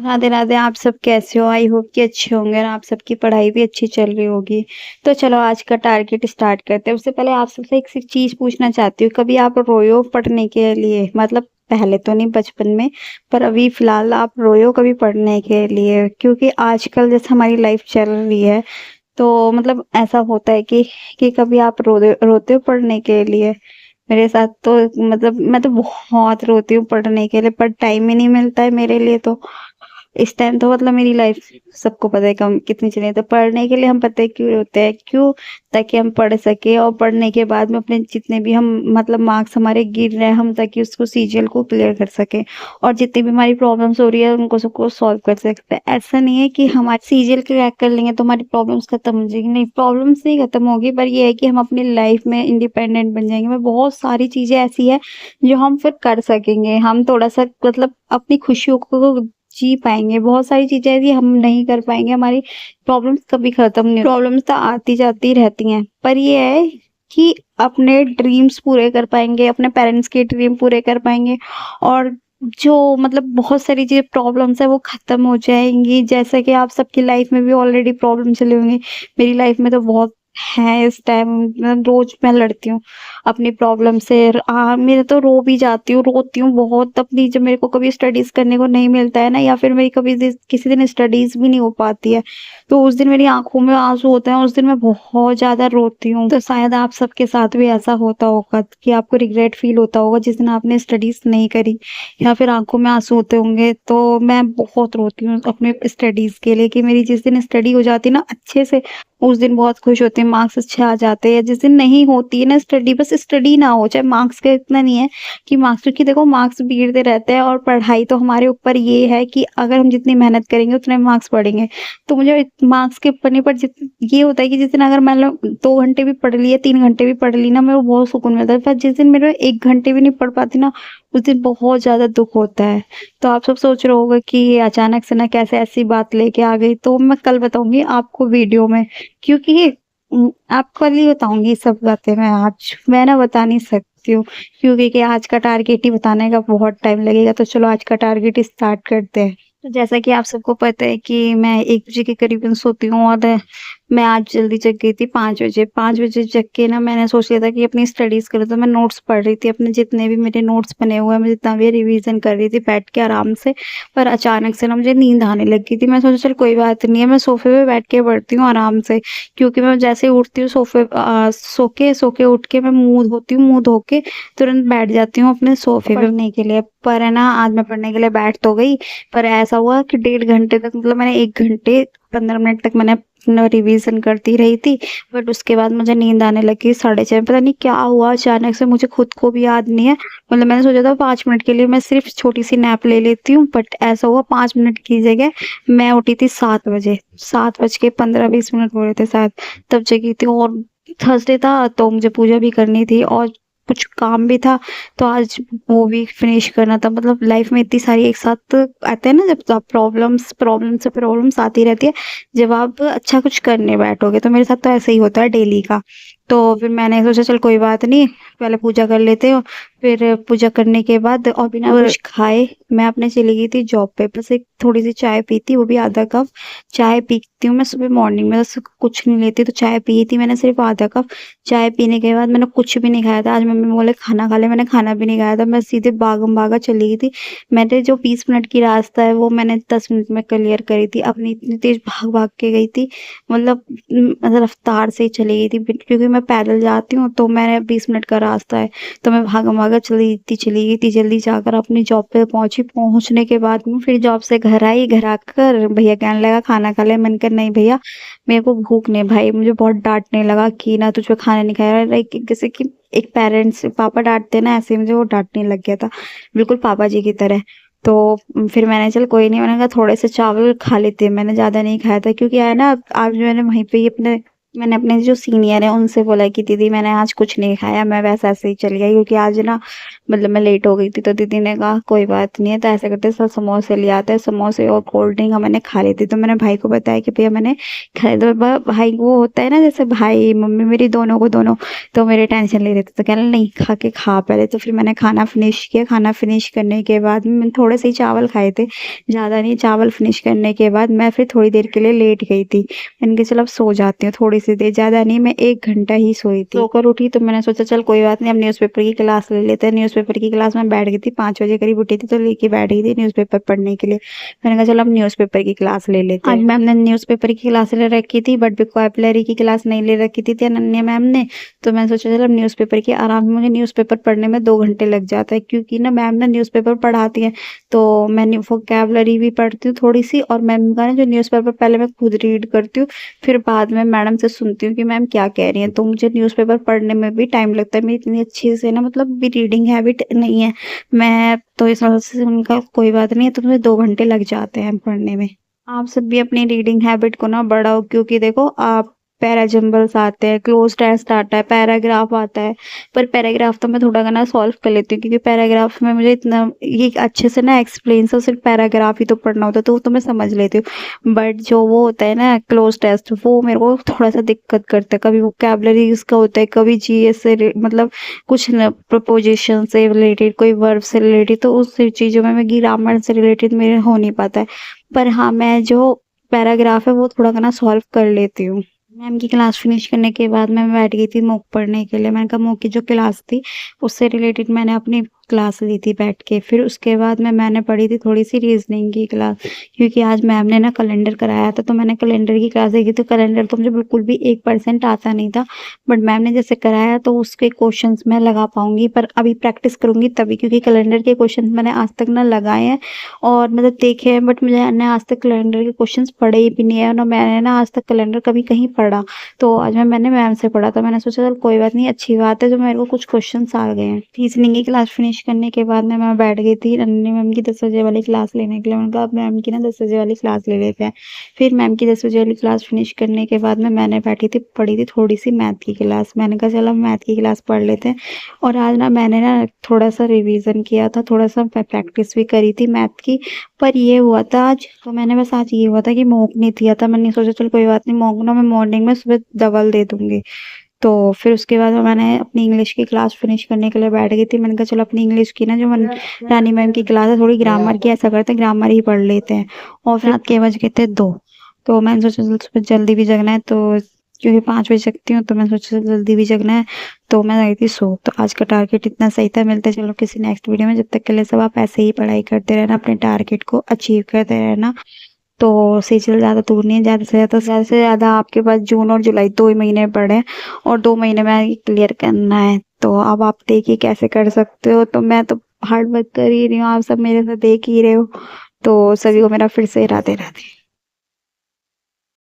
राधे राधे। आप सब कैसे हो? आई होप कि अच्छे होंगे और आप सबकी पढ़ाई भी अच्छी चल रही होगी। तो चलो आज का टारगेट स्टार्ट करते हैं। उससे पहले आप सबसे एक सी चीज पूछना चाहती हूँ, कभी आप रोए हो पढ़ने के लिए? मतलब पहले तो नहीं, बचपन में, पर अभी फिलहाल आप रोए हो कभी पढ़ने के लिए? क्योंकि आजकल जैसे हमारी लाइफ चल रही है, तो मतलब ऐसा होता है कि कभी आप रोते हो पढ़ने के लिए? मेरे साथ तो मतलब मैं तो बहुत रोती हूँ पढ़ने के लिए, पर टाइम ही नहीं मिलता है मेरे लिए। तो इस टाइम तो मतलब मेरी लाइफ सबको पता है कम कितनी चली है। तो पढ़ने के लिए हम पता है क्यों रोते हैं? क्यों? ताकि हम पढ़ सके और पढ़ने के बाद में अपने जितने भी हम मतलब मार्क्स हमारे गिर रहे हैं, हम ताकि उसको सीजीएल को क्लियर कर सके और जितनी भी हमारी प्रॉब्लम्स हो रही है उनको सबको सॉल्व कर सकते हैं। ऐसा नहीं है कि हमारे सीजीएल क्रैक कर लेंगे तो हमारी प्रॉब्लम्स खत्म हो जाएगी। नहीं, प्रॉब्लम्स नहीं खत्म होगी, पर ये है कि हम अपनी लाइफ में इंडिपेंडेंट बन जाएंगे। मैं बहुत सारी चीजें ऐसी है जो हम फिर कर सकेंगे। हम थोड़ा सा मतलब अपनी खुशियों को जी पाएँगे। बहुत सारी चीज़ें यदि हम नहीं कर पाएँगे, हमारी प्रॉब्लम्स कभी खत्म नहीं, प्रॉब्लम्स तो आती-जाती रहती हैं। पर ये है कि अपने ड्रीम्स पूरे कर पाएँगे, अपने पेरेंट्स के ड्रीम पूरे कर पाएँगे और जो मतलब बहुत सारी चीज़ें प्रॉब्लम्स हैं वो खत्म हो जाएँगी। जैसा कि आप सबकी लाइफ में भी ऑलरेडी प्रॉब्लम चली होंगी। मेरी लाइफ में तो बहुत है इस टाइम, मतलब रोज़ मैं लड़ती हूँ अपनी प्रॉब्लम से। मैं तो रो भी जाती हूँ, रोती हूँ बहुत अपनी, जब मेरे को कभी स्टडीज़ करने को नहीं मिलता है ना, या फिर मेरी कभी किसी दिन स्टडीज़ भी नहीं हो पाती है, तो उस दिन मेरी आँखों में आँसू होते हैं, उस दिन मैं बहुत ज़्यादा रोती हूँ। तो शायद आप सबके साथ भी ऐसा होता होगा कि आपको रिग्रेट फ़ील होता होगा जिस दिन आपने स्टडीज़ नहीं करी या फिर आँखों में आँसू होते होंगे। तो मैं बहुत रोती हूँ अपने स्टडीज़ के लिए कि मेरी जिस दिन स्टडी हो जाती है ना अच्छे से, उस दिन बहुत खुश होती हूँ, मार्क्स अच्छे आ जाते हैं। जिस दिन नहीं होती है ना स्टडी, बस स्टडी ना हो, चाहे मार्क्स का इतना नहीं है कि मार्क्स, क्योंकि देखो मार्क्स बिगड़ते रहते हैं और पढ़ाई तो हमारे ऊपर ये है कि अगर हम जितनी मेहनत करेंगे उतने मार्क्स पढ़ेंगे। तो मुझे मार्क्स के पढ़ने पर जित ये होता है कि जिस दिन अगर मान लो 2 घंटे भी पढ़ लिए, 3 घंटे भी पढ़ ली ना, मेरे को बहुत सुकून मिलता है। पर जिस दिन मेरे 1 घंटे भी नहीं पढ़ पाती ना, उस दिन बहुत ज़्यादा दुःख होता है। तो आप सब सोच रहे होंगे कि ये अचानक से ना कैसे ऐसी बात लेके आ गई, तो मैं कल बताऊँगी आपको वीडियो में। क्योंकि आपको कल ही बताऊँगी सब बातें मैं आज, मैं ना बता नहीं सकती हूँ, क्योंकि कि आज का टारगेट ही बताने का बहुत टाइम लगेगा। तो चलो आज का टारगेट स्टार्ट करते हैं। तो जैसा कि आप सबको पता है कि मैं 1 बजे के करीबन सोती हूँ और मैं आज जल्दी जग गई थी 5 बजे। 5 बजे जग के ना मैंने सोच लिया था कि अपनी स्टडीज़ करूँ, तो मैं नोट्स पढ़ रही थी, अपने जितने भी मेरे नोट्स बने हुए हैं, मैं जितना भी रिवीज़न कर रही थी बैठ के आराम से। पर अचानक से ना मुझे नींद आने लग गई थी। मैं सोचा चल कोई बात नहीं है, मैं सोफ़े पे बैठ के पढ़ती हूँ आराम से, क्योंकि मैं जैसे ही उठती हूँ सो के उठ के मैं मुँह धोती हूँ, मुँह धो के तुरंत बैठ जाती हूँ अपने सोफ़े पे पढ़ने के लिए। पर है ना, आज मैं पढ़ने के लिए बैठ तो गई, पर ऐसा हुआ कि 1.5 घंटे तक, मतलब मैंने 1 घंटे 15 मिनट तक मैंने अपना रिवीजन करती रही थी। बट उसके बाद मुझे नींद आने लगी 6:30। पता नहीं क्या हुआ अचानक से, मुझे खुद को भी याद नहीं है। मतलब मैंने सोचा था 5 मिनट के लिए मैं सिर्फ छोटी सी नैप ले लेती हूँ, बट ऐसा हुआ 5 मिनट की जगह मैं उठी थी 7 बजे। 7 बज के 15-20 मिनट हो रहे थे शायद, तब जगी थी। और थर्सडे था तो मुझे पूजा भी करनी थी और कुछ काम भी था, तो आज वो भी फिनिश करना था। मतलब लाइफ में इतनी सारी एक साथ आते हैं ना, जब आप प्रॉब्लम्स प्रॉब्लम्स से प्रॉब्लम्स आती रहती है, जब आप अच्छा कुछ करने बैठोगे। तो मेरे साथ तो ऐसा ही होता है डेली का। तो फिर मैंने सोचा चल कोई बात नहीं, पहले पूजा कर लेते हो। फिर पूजा करने के बाद और बिना कुछ खाए मैं अपने चली गई थी जॉब पे। बस एक थोड़ी सी चाय पी थी, वो भी आधा कप। चाय पीती हूँ मैं सुबह मॉर्निंग में, बस कुछ नहीं लेती, तो चाय पी थी मैंने सिर्फ आधा कप। चाय पीने के बाद मैंने कुछ भी नहीं खाया था। आज मम्मी बोले खाना खा ले, मैंने खाना भी नहीं खाया था। मैं सीधे भागम-भागा चली गई थी। मैंने जो 20 मिनट की रास्ता है वो मैंने 10 मिनट में क्लियर करी थी। अपनी इतनी तेज़ भाग-भाग के गई थी, मतलब रफ्तार से ही चली गई थी, क्योंकि मैं पैदल जाती हूँ तो मैंने 20 मिनट का रास्ता है, तो मैं भागम-भागा चली गई थी। जल्दी जाकर अपनी जॉब पे पहुँची। पहुँचने के बाद में फिर जॉब से घर आई। घर आकर भैया कहने लगा खाना खा ले। मैंने कहा नहीं भैया, मेरे को भूख नहीं है। भाई मुझे बहुत डाँटने लगा कि ना तुझे खाना नहीं खाया। लाइक जैसे कि एक पेरेंट्स पापा डाँटते हैं ना, ऐसे ही मुझे वो डाँटने लग गया था, बिल्कुल पापा जी की तरह। तो फिर मैंने चल कोई नहीं, मैंने कहा थोड़े से चावल खा लेते हैं। मैंने ज़्यादा नहीं खाया था, क्योंकि है ना आज मैंने वहीं पे ही अपने मैंने अपने जो सीनियर हैं उनसे बोला कि दीदी मैंने आज कुछ नहीं खाया, मैं वैसे ऐसे ही चली आई क्योंकि आज ना मतलब मैं लेट हो गई थी। तो दीदी ने कहा कोई बात नहीं है, तो ऐसे करते सब समोसे ले आते हैं, समोसे और कोल्ड ड्रिंक मैंने खा ली थी। तो मैंने भाई को बताया कि भैया मैंने खाए। तो भाई वो होता है ना जैसे भाई मम्मी मेरी दोनों को दोनों, तो मेरे टेंशन ले रहे थे। तो कह रहे नहीं खा के खा पहले। तो फिर मैंने खाना फिनिश किया। खाना फिनिश करने के बाद मैंने थोड़े से ही चावल खाए थे, ज़्यादा नहीं। चावल फिनिश करने के बाद मैं फिर थोड़ी देर के लिए लेट गई थी। मैंने कहा चल अब सो जाती हूँ थोड़ी सी देर, ज़्यादा नहीं, मैं 1 घंटा ही सोई थी। सोकर उठी तो मैंने सोचा चल कोई बात नहीं, अब न्यूज़पेपर की क्लास ले लेते हैं। न्यूज़पेपर की क्लास में बैठ गई थी, 5 बजे करीब उठी थी तो लेके बैठ गई थी न्यूज़पेपर पढ़ने के लिए। मैंने कहा चल अब न्यूज़पेपर की क्लास ले लेते हैं। आज मैम ने न्यूज़पेपर की क्लास ले रखी थी बट वोकैबुलरी की क्लास नहीं ले रखी थी अनन्या मैम ने। तो मैंने सोचा चल अब न्यूज़पेपर की आराम से, मुझे न्यूज़पेपर पढ़ने में 2 घंटे लग जाता है क्योंकि ना मैम ना न्यूज़पेपर पढ़ाती है तो मैं वोकैबुलरी भी पढ़ती हूँ थोड़ी सी, और मैम का ना जो न्यूज़पेपर पहले मैं खुद रीड करती हूँ, फिर बाद में मैडम से सुनती हूँ कि मैम क्या कह रही हैं। तो मुझे न्यूज़पेपर पढ़ने में भी टाइम लगता है। मेरी इतनी अच्छी से ना मतलब भी रीडिंग हैबिट नहीं है मैं, तो इस वजह से उनका कोई बात नहीं है, तो मुझे 2 घंटे लग जाते हैं पढ़ने में। आप सब भी अपनी रीडिंग हैबिट को ना बढ़ाओ क्योंकि देखो आप पैरा जंबल्स आते हैं, क्लोज टेस्ट आता है, पैराग्राफ आता है। पर पैराग्राफ तो मैं थोड़ा ना सॉल्व कर लेती हूँ क्योंकि पैराग्राफ में मुझे इतना ये अच्छे से ना एक्सप्लेन से सिर्फ पैराग्राफ ही तो पढ़ना होता है तो वो तो मैं समझ लेती हूँ। बट जो वो होता है ना क्लोज टेस्ट, वो मेरे को थोड़ा सा दिक्कत करता है। कभी वोकैबुलरी उसका होता है, कभी जीएस से मतलब कुछ न प्रपोजिशन से रिलेटेड, कोई वर्ब से रिलेटेड, तो उस चीज़ों में मैं ग्रामर से रिलेटेड मेरे हो नहीं पाता है। पर हाँ, मैं जो पैराग्राफ है वो थोड़ा ना सॉल्व कर लेती हूँ। मैम की क्लास फिनिश करने के बाद मैं बैठ गई थी मूक पढ़ने के लिए। मैंने कहा मूक की जो क्लास थी उससे रिलेटेड मैंने अपनी क्लास ली थी बैठ के। फिर उसके बाद मैंने पढ़ी थी थोड़ी सी रीजनिंग की क्लास क्योंकि आज मैम ने ना कैलेंडर कराया था तो मैंने कैलेंडर की क्लास देखी। तो कैलेंडर तो मुझे बिल्कुल भी 1% आता नहीं था, बट मैम ने जैसे कराया तो उसके क्वेश्चंस मैं लगा पाऊंगी, पर अभी प्रैक्टिस करूंगी तभी क्योंकि कैलेंडर के क्वेश्चन मैंने आज तक ना लगाए हैं और मतलब देखे हैं, बट मैंने आज तक कैलेंडर के क्वेश्चंस पढ़े ही भी नहीं है और मैंने ना आज तक कैलेंडर कभी कहीं पढ़ा। तो आज मैंने मैम से पढ़ा तो मैंने सोचा चल कोई बात नहीं, अच्छी बात है जो मेरे को कुछ क्वेश्चंस आ गए हैं। रीजनिंग की क्लास फिनिश करने के बाद में मैं बैठ गई थी नन्ही मैम की 10 बजे वाली क्लास लेने के लिए। मैंने कहा अब मैम की ना 10 बजे वाली क्लास ले लेते हैं। फिर मैम की 10 बजे वाली क्लास फिनिश करने के बाद में मैंने बैठी थी पढ़ी थी थोड़ी सी मैथ की क्लास। मैंने कहा चलो मैथ की क्लास पढ़ लेते हैं। और आज ना मैंने ना थोड़ा सा रिवीजन किया था, थोड़ा सा प्रैक्टिस भी करी थी मैथ की। पर ये हुआ था आज, तो मैंने बस आज ये हुआ था कि मॉक नहीं दिया था। मैंने सोचा चल कोई बात नहीं, मॉक ना मैं मॉर्निंग में सुबह डबल दे दूंगी। तो फिर उसके बाद मैंने अपनी इंग्लिश की क्लास फिनिश करने के लिए बैठ गई थी। मैंने कहा चलो अपनी इंग्लिश की ना जो रानी मैम की क्लास है थोड़ी ग्रामर की, ऐसा करते हैं ग्रामर ही पढ़ लेते हैं। और फिर रात के बज गए थे 2, तो मैंने सोचा चल सुबह जल्दी भी जगना है, तो क्योंकि 5 बजे जगती हूँ तो मैंने सोचा चल जल्दी भी जगना है, तो मैं गई थी सो। तो आज का टारगेट इतना सही था। मिलते हैं चलो किसी नेक्स्ट वीडियो में, जब तक के लिए सब आप ऐसे ही पढ़ाई करते रहना, अपने टारगेट को अचीव करते रहना। तो सीजन ज़्यादा दूर नहीं है, ज़्यादा आपके पास जून और जुलाई 2 ही महीने पड़े हैं और 2 महीने में क्लियर करना है। तो अब आप देखिए कैसे कर सकते हो। तो मैं तो हार्ड वर्क कर ही रही हूँ, आप सब मेरे साथ देख ही रहे हो। तो सभी को मेरा फिर से राधे राधे।